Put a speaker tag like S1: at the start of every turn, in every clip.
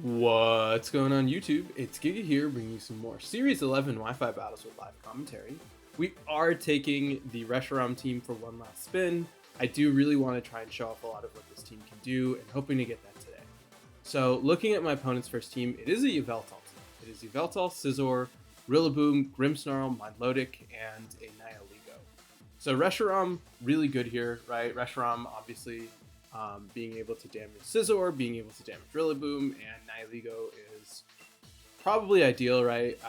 S1: What's going on YouTube? It's Giga here, bringing you some more Series 11 Wi-Fi battles with live commentary. We are taking the Reshiram team for one last spin. I do really want to try and show off a lot of what this team can do, and hoping to get that today. So, looking at my opponent's first team, it is a Yveltal team. It is Yveltal, Scizor, Rillaboom, Grimmsnarl, Milotic, and a Nihilego. So Reshiram, really good here, right? Reshiram, obviously, being able to damage Scizor, being able to damage Rillaboom, and Nihilego is probably ideal, right?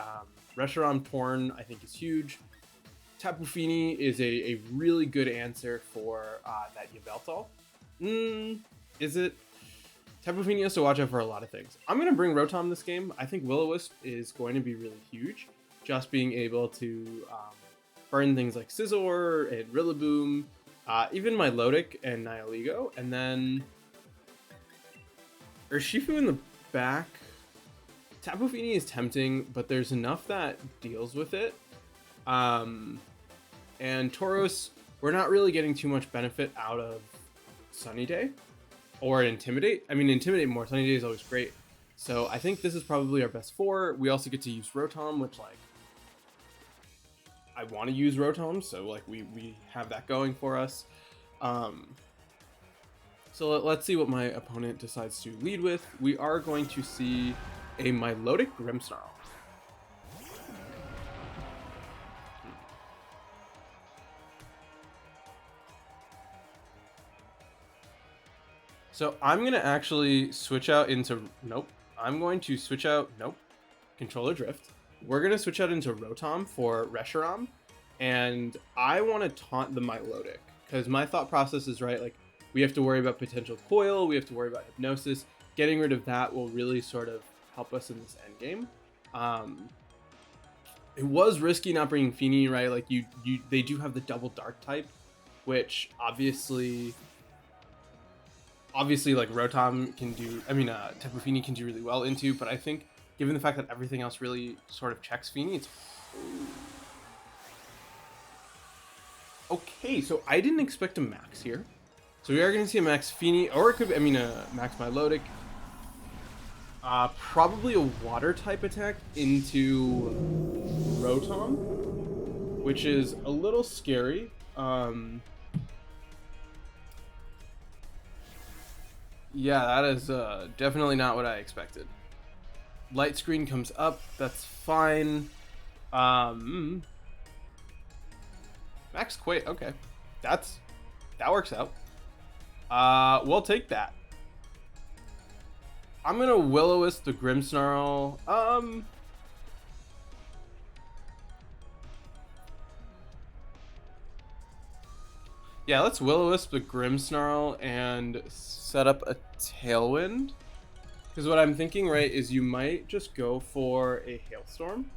S1: Reshiram Torn, I think, is huge. Tapu Fini is a really good answer for that Yveltal. Is it? Tapu Fini has to watch out for a lot of things. I'm going to bring Rotom this game. I think Will-O-Wisp is going to be really huge. Just being able to burn things like Scizor and Rillaboom, even Milotic and Nihilego, and then Urshifu in the back. Tapu Fini is tempting, but there's enough that deals with it. And Tauros, we're not really getting too much benefit out of Sunny Day or Intimidate. I mean, Intimidate more. Sunny Day is always great. So I think this is probably our best four. We also get to use Rotom, which, like, I want to use Rotom, so like we have that going for us. So let's see what my opponent decides to lead with. We are going to see a Milotic Grimmsnarl. So I'm gonna actually switch out into I'm going to switch out Controller Drift. We're going to switch out into Rotom for Reshiram, and I want to taunt the Milotic, because my thought process is, right, like, we have to worry about potential Coil, we have to worry about Hypnosis. Getting rid of that will really sort of help us in this endgame. It was risky not bringing Fini, right? Like, they do have the double Dark type, which obviously like Rotom can do, Tapu Fini can do really well into, but I think given the fact that everything else really sort of checks Fini, it's... Okay, so I didn't expect a max here. So we are going to see a max Fini, or it could be, a max Milotic. Probably a water type attack into Rotom, which is a little scary. Yeah, that is definitely not what I expected. Light screen comes up, that's fine. Max Quake, okay. That works out. We'll take that. I'm gonna Will-O-Wisp the Grimmsnarl. Yeah, let's Will-O-Wisp the Grimmsnarl and set up a Tailwind. Because what I'm thinking, right, is you might just go for a Hailstorm.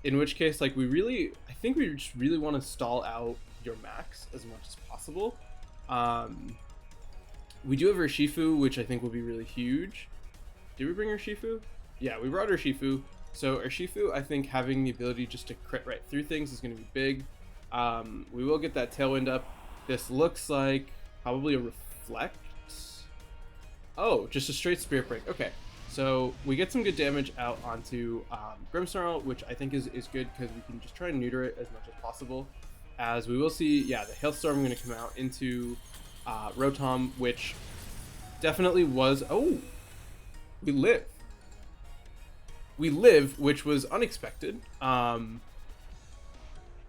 S1: In which case, like, I think we just really want to stall out your max as much as possible. We do have Urshifu, which I think will be really huge. Did we bring Urshifu? Yeah, we brought Urshifu. So Urshifu, I think having the ability just to crit right through things is going to be big. We will get that Tailwind up. This looks like probably a Reflect. Oh, just a straight Spirit Break. Okay, so we get some good damage out onto Grimmsnarl, which I think is good because we can just try and neuter it as much as possible. As we will see, yeah, the Hailstorm going to come out into Rotom, which definitely was... Oh, we live. We live, which was unexpected. And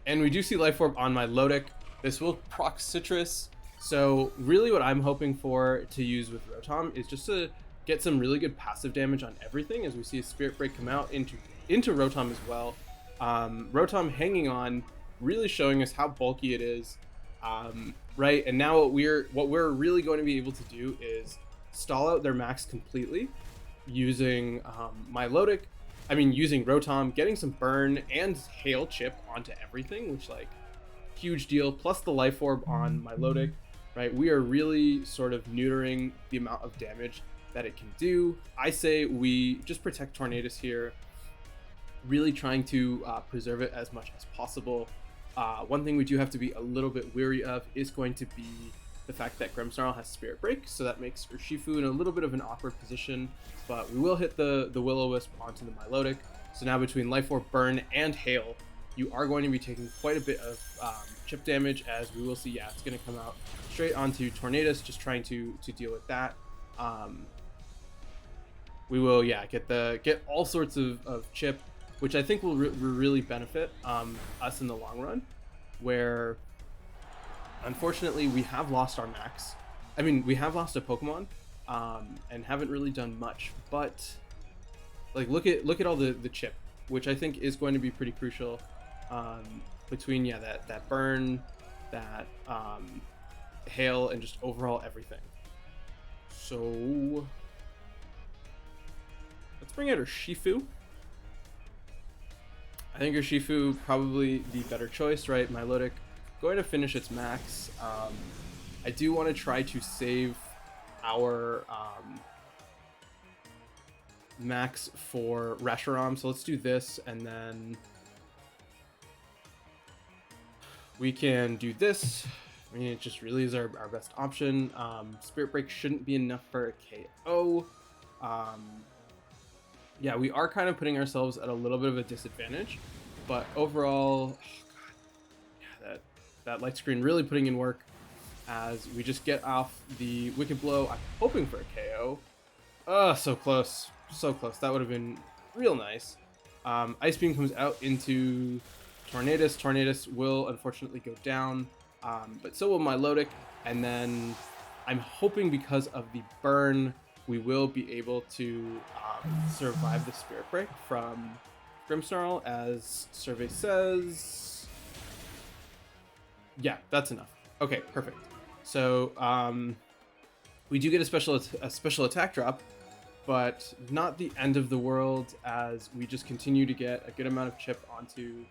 S1: we do see Life Orb on Milotic. This will proc Citrus. So really what I'm hoping for to use with Rotom is just to get some really good passive damage on everything, as we see a Spirit Break come out into Rotom as well. Rotom hanging on, really showing us how bulky it is. Right, and now what we're really going to be able to do is stall out their max completely using using Rotom, getting some burn and Hail Chip onto everything, which, like, huge deal, plus the Life Orb on Milotic. Right, we are really sort of neutering the amount of damage that it can do. I say we just protect Tornadus here, really trying to preserve it as much as possible. One thing we do have to be a little bit weary of is going to be the fact that Grimmsnarl has Spirit Break, so that makes Urshifu in a little bit of an awkward position, but we will hit the Will-O-Wisp onto the Milotic. So now between Life Orb, Burn, and Hail, you are going to be taking quite a bit of chip damage, as we will see, yeah, it's going to come out straight onto Tornadus, just trying to deal with that. We will, yeah, get all sorts of chip, which I think will really benefit us in the long run, where unfortunately we have lost our max. I mean, we have lost a Pokemon and haven't really done much, but like look at all the chip, which I think is going to be pretty crucial between, yeah, that burn, that hail, and just overall everything. So let's bring out Urshifu. I think Urshifu probably the better choice, right? Milotic going to finish its max. I do want to try to save our max for Reshiram, so let's do this, and then we can do this. I mean, it just really is our best option. Spirit Break shouldn't be enough for a KO. Yeah, we are kind of putting ourselves at a little bit of a disadvantage, but overall, oh God, yeah, that light screen really putting in work as we just get off the Wicked Blow. I'm hoping for a KO. Oh, so close, so close. That would have been real nice. Ice Beam comes out into Tornadus. Tornadus will unfortunately go down, but so will Milotic, and then I'm hoping because of the burn, we will be able to survive the Spirit Break from Grimmsnarl, as Survey says. Yeah, that's enough. Okay, perfect. So we do get a special attack drop, but not the end of the world, as we just continue to get a good amount of chip onto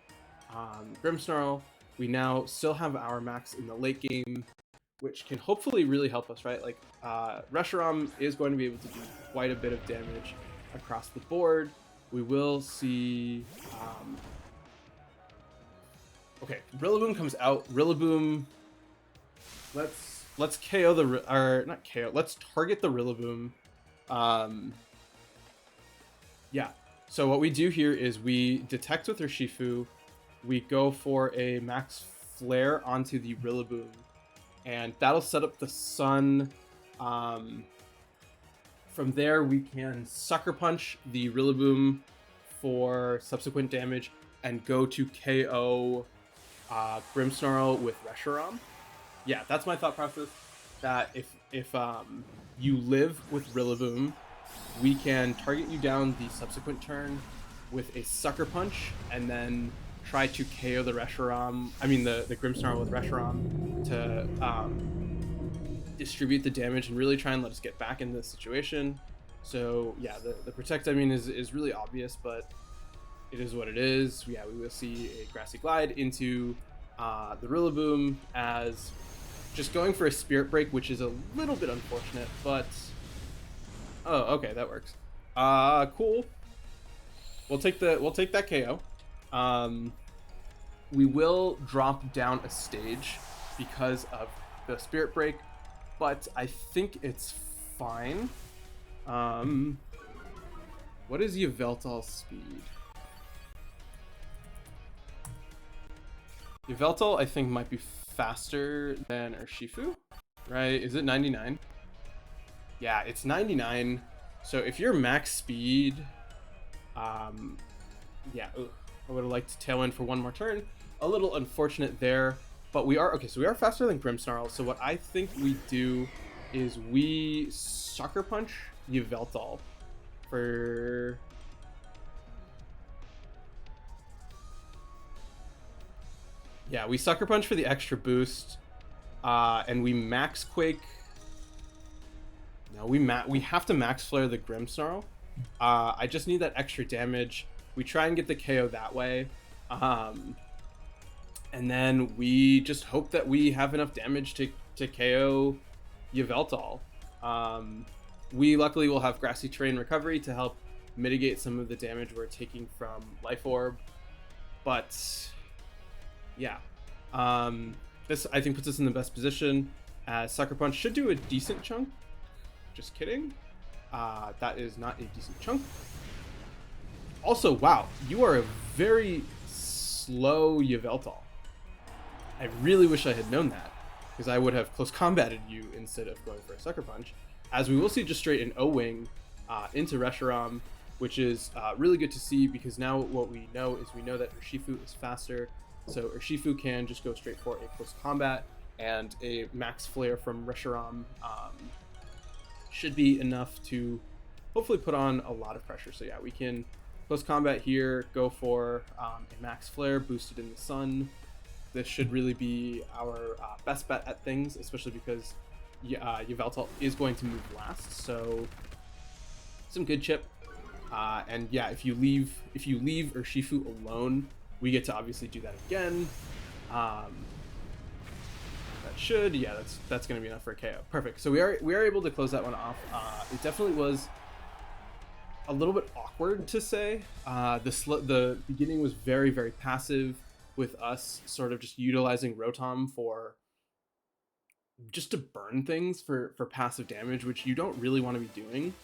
S1: Grimmsnarl. We now still have our max in the late game, which can hopefully really help us, right? Like, Reshiram is going to be able to do quite a bit of damage across the board. We will see... okay, Rillaboom comes out. Rillaboom... Let's KO the... or, not KO. Let's target the Rillaboom. Yeah. So what we do here is we detect with Urshifu. We go for a max flare onto the Rillaboom, and that'll set up the Sun. From there, we can Sucker Punch the Rillaboom for subsequent damage and go to KO Grimmsnarl with Reshiram. Yeah, that's my thought process. That if you live with Rillaboom, we can target you down the subsequent turn with a Sucker Punch, and then try to KO the Reshiram. I mean the Grimmsnarl with Reshiram to distribute the damage and really try and let us get back into the situation. So yeah, the Protect, I mean, is really obvious, but it is what it is. Yeah, we will see a Grassy Glide into the Rillaboom, as just going for a Spirit Break, which is a little bit unfortunate, but oh, okay, that works. Cool. We'll take that KO. We will drop down a stage because of the Spirit Break, but I think it's fine. What is Yveltal's speed? Yveltal, I think, might be faster than Urshifu, right? Is it 99? Yeah, it's 99. So if you're max speed, yeah, I would have liked to tail in for one more turn. A little unfortunate there, but we are okay. So we are faster than Grimmsnarl. So what I think we do is we Sucker Punch Yveltal for... yeah, we Sucker Punch for the extra boost, and we Max Quake. No, we have to Max Flare the Grimmsnarl. I just need that extra damage. We try and get the KO that way, and then we just hope that we have enough damage to KO Yveltal. We luckily will have Grassy Terrain Recovery to help mitigate some of the damage we're taking from Life Orb, but yeah, this I think puts us in the best position, Sucker Punch should do a decent chunk. Just kidding. That is not a decent chunk. Also, wow, you are a very slow Yveltal. I really wish I had known that, because I would have close combated you instead of going for a Sucker Punch. As we will see just straight an O-Wing into Reshiram, which is really good to see, because now what we know is we know that Urshifu is faster. So Urshifu can just go straight for a close combat, and a max flare from Reshiram should be enough to hopefully put on a lot of pressure. So yeah, we can close combat here, go for a max flare boosted in the sun. This should really be our best bet at things, especially because Yveltal is going to move last. So some good chip. And yeah, if you leave Urshifu alone, we get to obviously do that again. That should, yeah, that's going to be enough for a KO. Perfect. So we are able to close that one off. It definitely was a little bit awkward to say. The beginning was very, very passive, with us sort of just utilizing Rotom for just to burn things for passive damage, which you don't really want to be doing.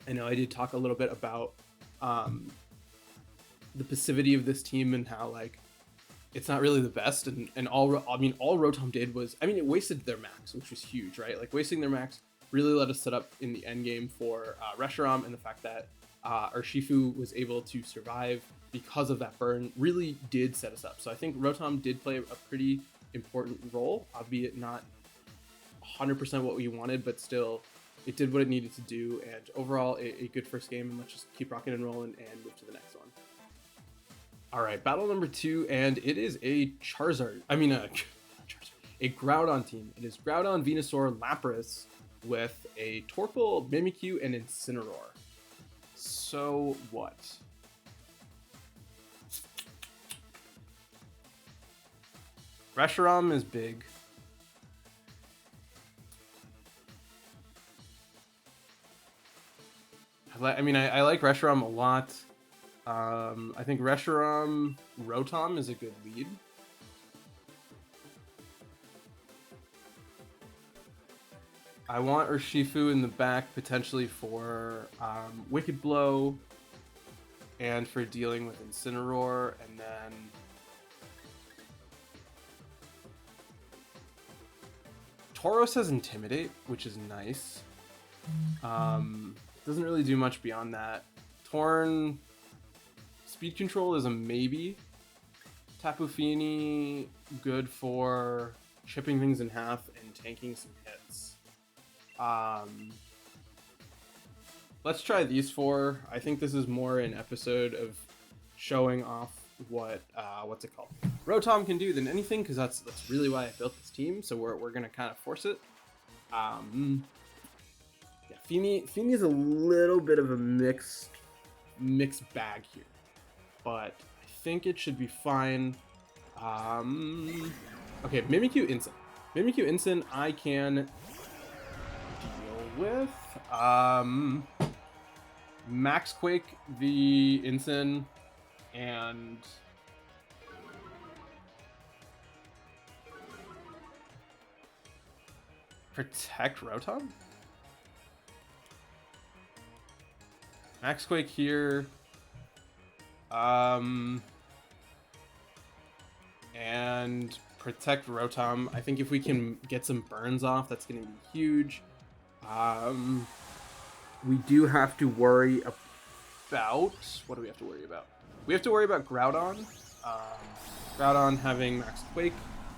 S1: I know I did talk a little bit about the passivity of this team and how like it's not really the best, and all Rotom did was, I mean, it wasted their max, which was huge, right? Like wasting their max really let us set up in the end game for Reshiram, and the fact that Urshifu was able to survive because of that burn really did set us up. So I think Rotom did play a pretty important role, albeit not 100% what we wanted, but still it did what it needed to do. And overall, a good first game, and let's just keep rocking and rolling and move to the next one. All right, battle number 2, and it is a Charizard. I mean, a Groudon team. It is Groudon, Venusaur, Lapras with a Torkoal, Mimikyu, and Incineroar. So what? Reshiram is big. I mean, I like Reshiram a lot. I think Reshiram Rotom is a good lead. I want Urshifu in the back potentially for Wicked Blow and for dealing with Incineroar, and then Tauros has Intimidate, which is nice. Doesn't really do much beyond that. Torn Speed Control is a maybe. Tapu Fini, good for chipping things in half and tanking some hits. Let's try these 4. I think this is more an episode of showing off what what's it called, Rotom can do than anything, because that's really why I built this team. So we're gonna kind of force it. Yeah, Fini is a little bit of a mixed bag here, but I think it should be fine. Okay, Mimikyu Incin. Mimikyu Incin I can deal with. Max Quake the Incin and protect Rotom. Max Quake here. And protect Rotom. I think if we can get some burns off, that's going to be huge. We do have to worry about... What do we have to worry about? We have to worry about Groudon. Groudon having Max Quake.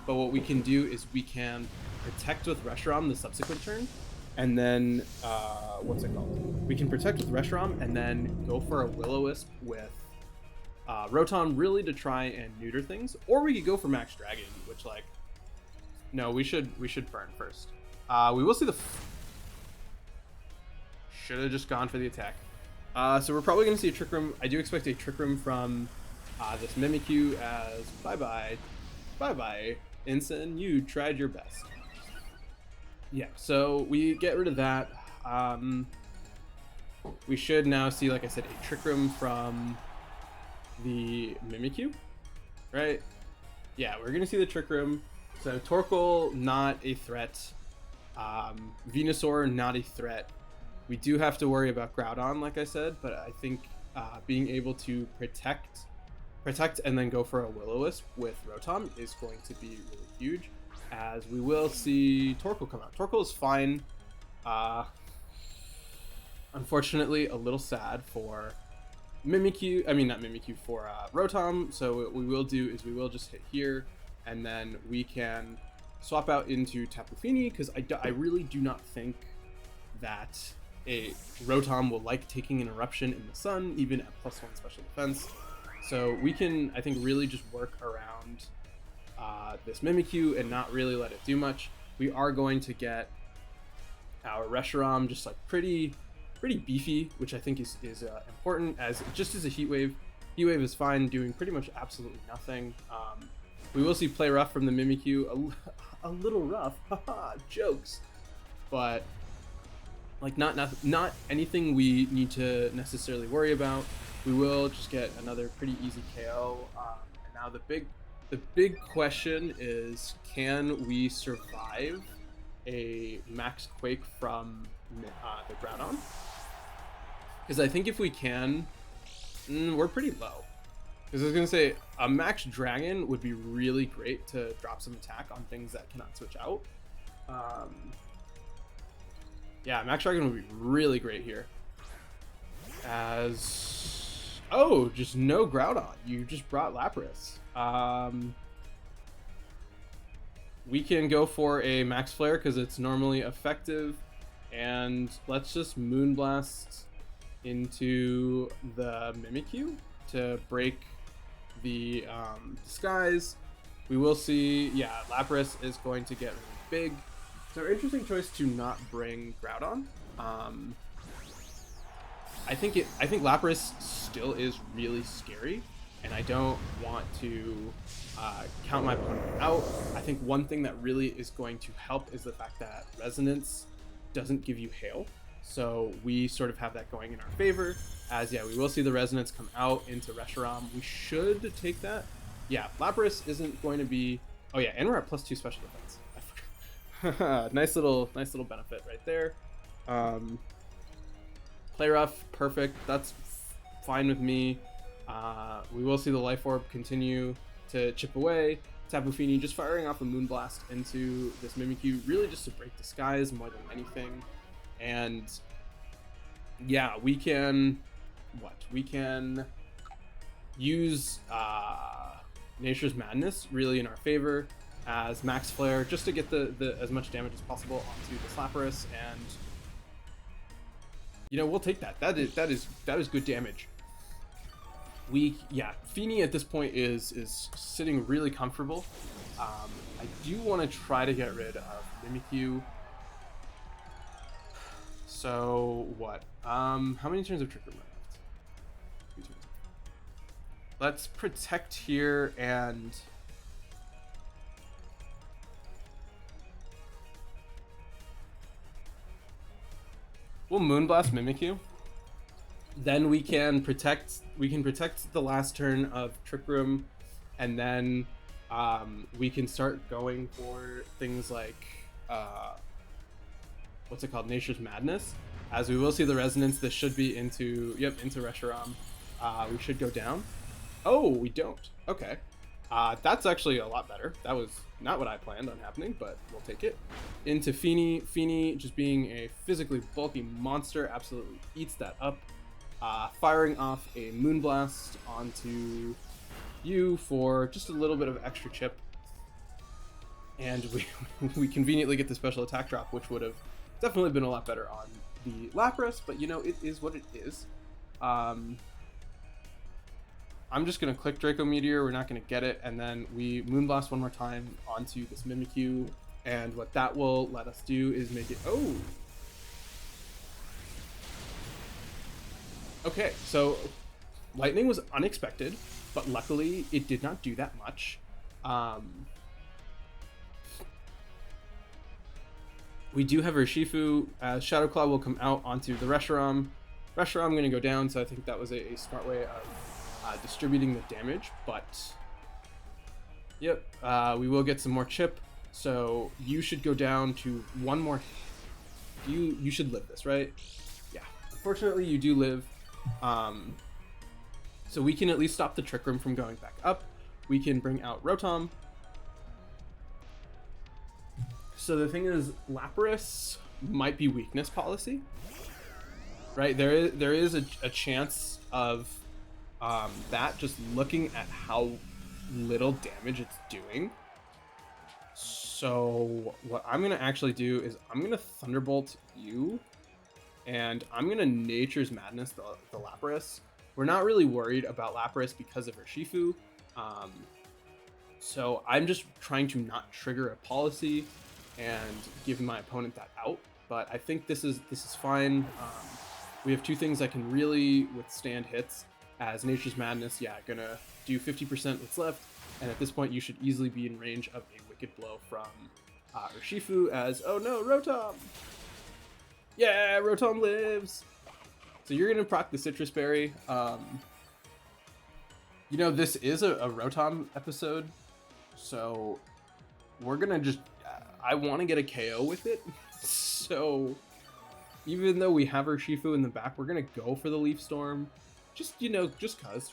S1: But what we can do is we can protect with Reshiram the subsequent turn. And then, what's it called? We can protect with Reshiram and then go for a Will-O-Wisp with Rotom, really to try and neuter things. Or we could go for Max Dragon, which, like... No, we should burn first. We will see the... Should have just gone for the attack. So we're probably going to see a Trick Room. I do expect a Trick Room from this Mimikyu as bye-bye. Bye-bye, Incin. You tried your best. Yeah, so we get rid of that. We should now see, like I said, a Trick Room from the Mimikyu, right? Yeah, we're going to see the Trick Room. So Torkoal, not a threat. Venusaur, not a threat. We do have to worry about Groudon, like I said, but I think being able to protect and then go for a Will-O-Wisp with Rotom is going to be really huge, as we will see Torkoal come out. Torkoal is fine. Unfortunately, a little sad for Mimikyu. I mean, not Mimikyu, for Rotom. So what we will do is we will just hit here, and then we can swap out into Tapu Fini, because I really do not think that a Rotom will like taking an eruption in the sun, even at +1 special defense. So we can, I think, really just work around this Mimikyu and not really let it do much. We are going to get our Reshiram just like pretty beefy, which I think is important, as just as a Heat Wave. Heat Wave is fine, doing pretty much absolutely nothing. We will see Play Rough from the Mimikyu, a little rough, haha, jokes, but like not anything we need to necessarily worry about. We will just get another pretty easy KO. And now the big question is, can we survive a Max Quake from the Groudon? Because I think if we can, we're pretty low. Because I was going to say, a Max Dragon would be really great to drop some attack on things that cannot switch out. Yeah, Max Dragon would be really great here. Oh, just no Groudon. You just brought Lapras. We can go for a Max Flare because it's normally effective. And let's just Moonblast into the Mimikyu to break the disguise. We will see, yeah, Lapras is going to get really big. So interesting choice to not bring Groudon. I think Lapras still is really scary, and I don't want to count my opponent out. I think one thing that really is going to help is the fact that Resonance doesn't give you Hail, so we sort of have that going in our favor. As yeah, we will see the Resonance come out into Reshiram. We should take that. Yeah, Lapras isn't going to be. Oh yeah, and we're at +2 special defense. I forgot. nice little benefit right there. Play Rough, perfect. That's fine with me. We will see the Life Orb continue to chip away. Tapu Fini just firing off a Moonblast into this Mimikyu, really just to break disguise more than anything. And yeah, we can use Nature's Madness really in our favor as Max Flare, just to get the as much damage as possible onto the Lapras, and you know, we'll take that. That is good damage. Fini at this point is sitting really comfortable. I do want to try to get rid of Mimikyu. So what? How many turns of Trick Room left? 2 turns. Let's protect here and we'll Moonblast Mimikyu. Then we can protect the last turn of Trick Room, and then we can start going for things like what's it called? Nature's Madness. As we will see the Resonance, this should be into Reshiram. We should go down. Oh, we don't. Okay. That's actually a lot better. That was not what I planned on happening, but we'll take it. Into Fini. Fini, just being a physically bulky monster, absolutely eats that up. Firing off a Moonblast onto you for just a little bit of extra chip. And we conveniently get the special attack drop, which would have definitely been a lot better on the Lapras, but you know, it is what it is. I'm just going to click Draco Meteor, we're not going to get it, and then we Moonblast one more time onto this Mimikyu, and what that will let us do is make it... Oh! Okay, so Lightning was unexpected, but luckily it did not do that much. We do have Urshifu. Shadow Claw will come out onto the Reshiram. Reshiram going to go down, so I think that was a smart way of distributing the damage, but yep, we will get some more chip. So you should go down to one more. You should live this, right? Yeah. Unfortunately, you do live. So we can at least stop the Trick Room from going back up. We can bring out Rotom. So the thing is, Lapras might be weakness policy, right? There is a chance of that, just looking at how little damage it's doing. So what I'm gonna actually do is I'm gonna Thunderbolt you, and I'm gonna Nature's Madness the Lapras. We're not really worried about Lapras because of her Shifu. So I'm just trying to not trigger a policy and give my opponent that out. But I think this is fine. We have two things that can really withstand hits. As Nature's Madness, yeah, gonna do 50% what's left. And at this point, you should easily be in range of a Wicked Blow from Urshifu as, oh no, Rotom! Yeah, Rotom lives! So you're gonna proc the Citrus Berry. You know, this is a Rotom episode, so we're gonna just, I want to get a KO with it. So even though we have Urshifu in the back, we're gonna go for the Leaf Storm. Just, you know, just cause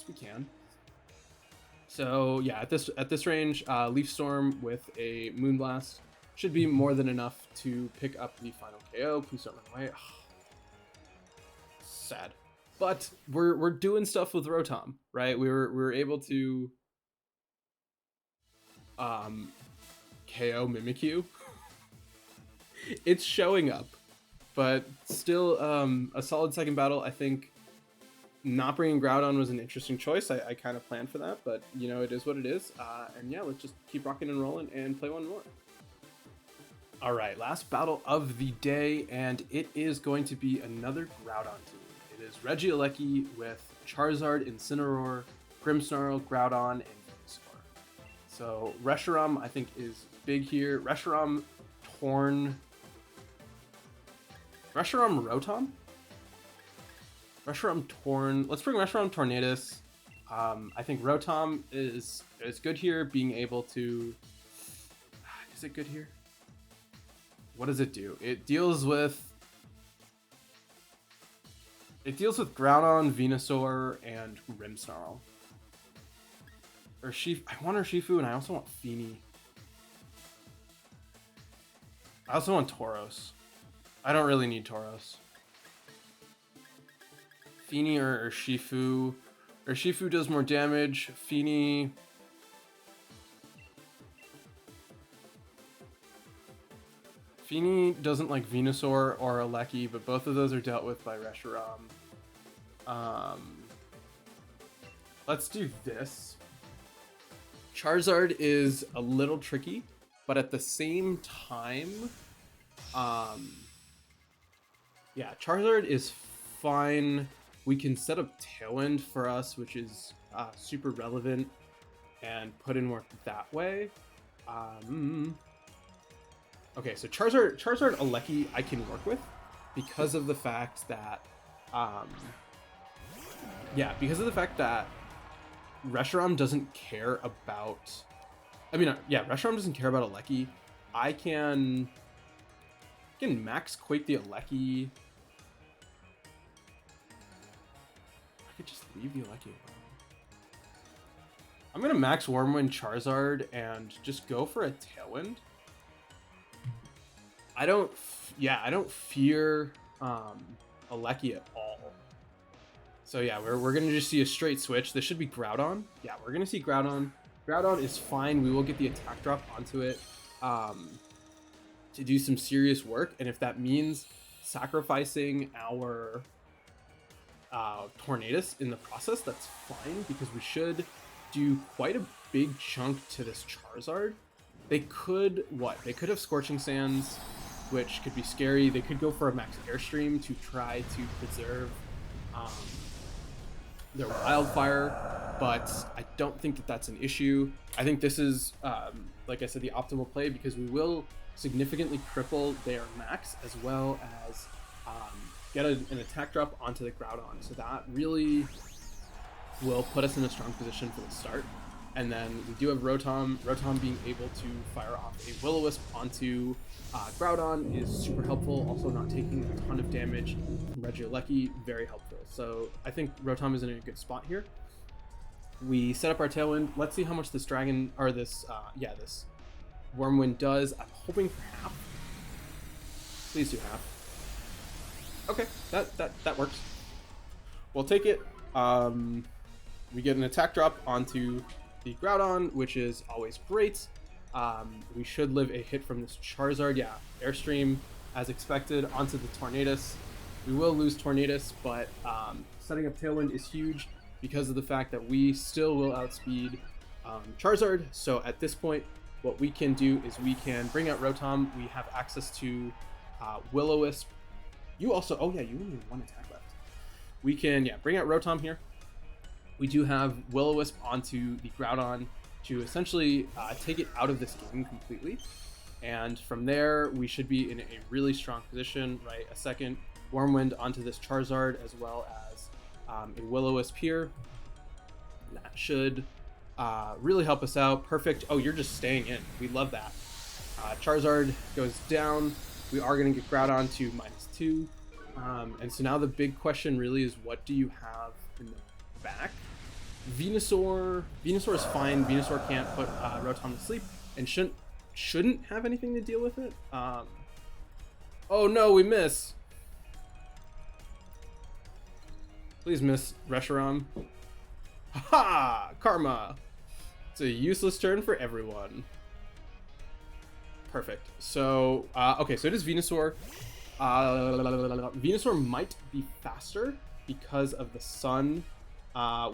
S1: we can. So yeah, at this range, Leaf Storm with a Moonblast should be more than enough to pick up the final KO. Please don't run away. Sad, but we're doing stuff with Rotom, right? We were able to KO Mimikyu. It's showing up, but still a solid second battle. I think not bringing Groudon was an interesting choice. I kind of planned for that, but you know, it is what it is. And yeah, let's just keep rocking and rolling and play one more. All right, last battle of the day, and it is going to be another Groudon team. It is Regieleki with Charizard, Incineroar, Grimmsnarl, Groudon, and Venusaur. So Reshiram, I think, is big here. Reshiram, Torn. Reshiram, Rotom? Reshiram, Torn. Let's bring Reshiram, Tornadus. I think Rotom is good here, being able to... Is it good here? What does it do? It deals with Groudon, Venusaur, and Grimmsnarl. I want Urshifu, and I also want Feeny. I also want Tauros. I don't really need Tauros. Feeny or Urshifu. Urshifu does more damage. Feeny... Feeny doesn't like Venusaur or Aleki, but both of those are dealt with by Reshiram. Let's do this. Charizard is a little tricky, but at the same time, yeah, Charizard is fine. We can set up Tailwind for us, which is super relevant, and put in work that way. Okay, so Charizard Aleki I can work with because of the fact that, Reshiram doesn't care about, Reshiram doesn't care about Aleki. I can max Quake the Aleki. I could just leave the Aleki alone. I'm gonna max Wormwind Charizard and just go for a Tailwind. I don't fear Aleki at all. So yeah, we're gonna just see a straight switch. This should be Groudon. Yeah, we're gonna see Groudon. Groudon is fine. We will get the attack drop onto it to do some serious work. And if that means sacrificing our Tornadus in the process, that's fine, because we should do quite a big chunk to this Charizard. They could have Scorching Sands, which could be scary. They could go for a max Airstream to try to preserve their Wildfire, but I don't think that that's an issue. I think this is, like I said, the optimal play, because we will significantly cripple their max, as well as get an attack drop onto the Groudon. So that really will put us in a strong position for the start. And then we do have Rotom. Rotom being able to fire off a Will-O-Wisp onto Groudon is super helpful. Also not taking a ton of damage from Regieleki, very helpful. So I think Rotom is in a good spot here. We set up our Tailwind. Let's see how much this Dragon, or this Wormwind does. I'm hoping for half. Please do half. Okay, that works. We'll take it. We get an attack drop onto the Groudon, which is always great. We should live a hit from this Charizard. Yeah, Airstream, as expected, onto the Tornadus. We will lose Tornadus, but setting up Tailwind is huge because of the fact that we still will outspeed Charizard. So at this point, what we can do is we can bring out Rotom. We have access to Will-O-Wisp. You also, oh yeah, you only have one attack left. We can, bring out Rotom here. We do have Will-O-Wisp onto the Groudon to essentially take it out of this game completely. And from there, we should be in a really strong position, right? A second Wormwind onto this Charizard, as well as a Will-O-Wisp here. That should really help us out. Perfect. Oh, you're just staying in. We love that. Charizard goes down. We are going to get Groudon to -2. And so now the big question really is, what do you have in the back? Venusaur is fine. Venusaur can't put Rotom to sleep and shouldn't have anything to deal with it. Oh no, we miss. Please miss, Reshiram. Haha! Karma! It's a useless turn for everyone. Perfect. So, okay, so it is Venusaur. Venusaur might be faster because of the sun.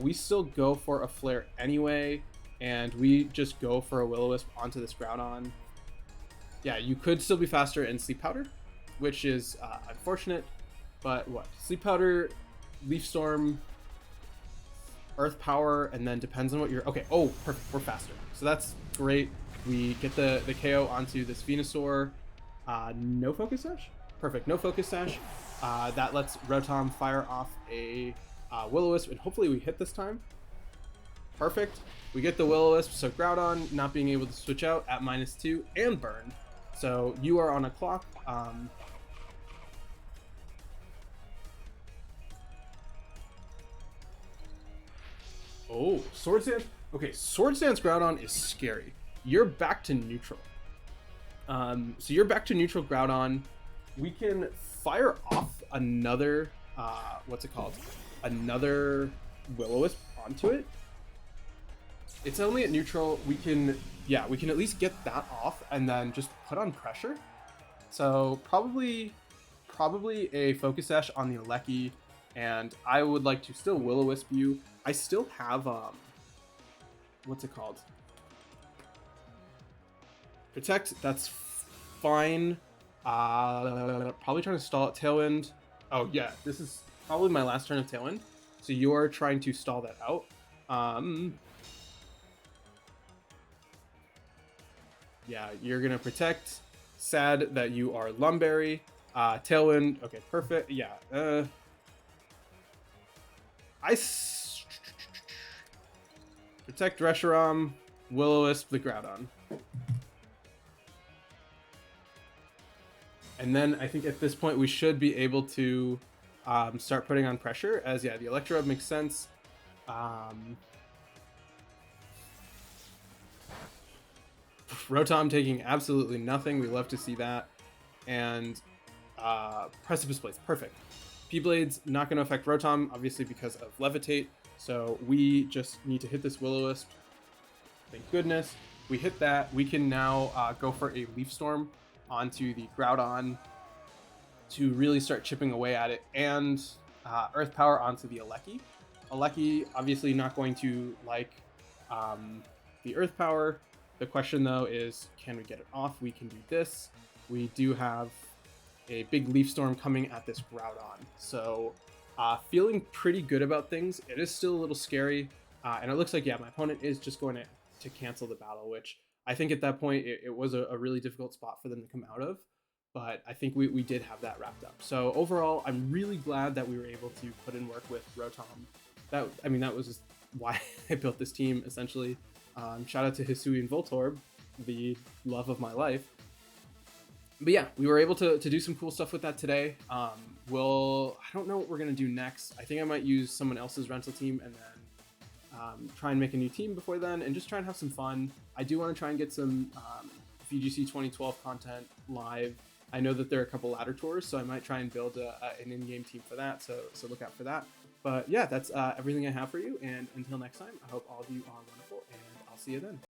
S1: We still go for a Flare anyway, and we just go for a Will-O-Wisp onto this Groudon. Yeah, you could still be faster in Sleep Powder, which is unfortunate, but what? Sleep Powder, Leaf Storm, Earth Power, and then depends on what you're... Okay, oh, perfect, we're faster. So that's great. We get the KO onto this Venusaur. No Focus Sash? Perfect, no Focus Sash. That lets Rotom fire off a Will-O-Wisp, and hopefully we hit this time. Perfect. We get the Will-O-Wisp, so Groudon not being able to switch out at -2 and burned. So you are on a clock. Oh, Swords Dance. Okay, Swords Dance Groudon is scary. You're back to neutral. So you're back to neutral Groudon. We can fire off another, what's it called? Another Will-O-Wisp onto it. It's only at neutral. We can at least get that off and then just put on pressure. So probably a Focus Sash on the Alecki, and I would like to still Will-O-Wisp you. I still have what's it called? Protect. That's fine. Probably trying to stall at Tailwind. Oh yeah, this is probably my last turn of Tailwind. So you are trying to stall that out. Yeah, you're gonna protect. Sad that you are Lumberry. Tailwind. Okay, perfect. Yeah. Protect Reshiram. Will-O-Wisp the Groudon. And then I think at this point we should be able to start putting on pressure, as the Electrode makes sense. Rotom taking absolutely nothing. We love to see that. And Precipice Blades, perfect. P-Blade's not going to affect Rotom, obviously because of Levitate. So we just need to hit this Will-O-Wisp. Thank goodness. We hit that. We can now go for a Leaf Storm onto the Groudon to really start chipping away at it, and Earth Power onto the Alecki. Alecki obviously not going to like the Earth Power. The question though is, can we get it off? We can do this. We do have a big Leaf Storm coming at this Groudon, so feeling pretty good about things. It is still a little scary, and it looks like my opponent is just going to cancel the battle, which I think at that point it was a really difficult spot for them to come out of, but I think we did have that wrapped up. So overall, I'm really glad that we were able to put in work with Rotom. That was just why I built this team, essentially. Shout out to Hisui and Voltorb, the love of my life. But yeah, we were able to do some cool stuff with that today. I don't know what we're gonna do next. I think I might use someone else's rental team and then try and make a new team before then, and just try and have some fun. I do want to try and get some VGC 2012 content live. I know that there are a couple ladder tours, so I might try and build an in-game team for that. So look out for that. But yeah, that's everything I have for you. And until next time, I hope all of you are wonderful, and I'll see you then.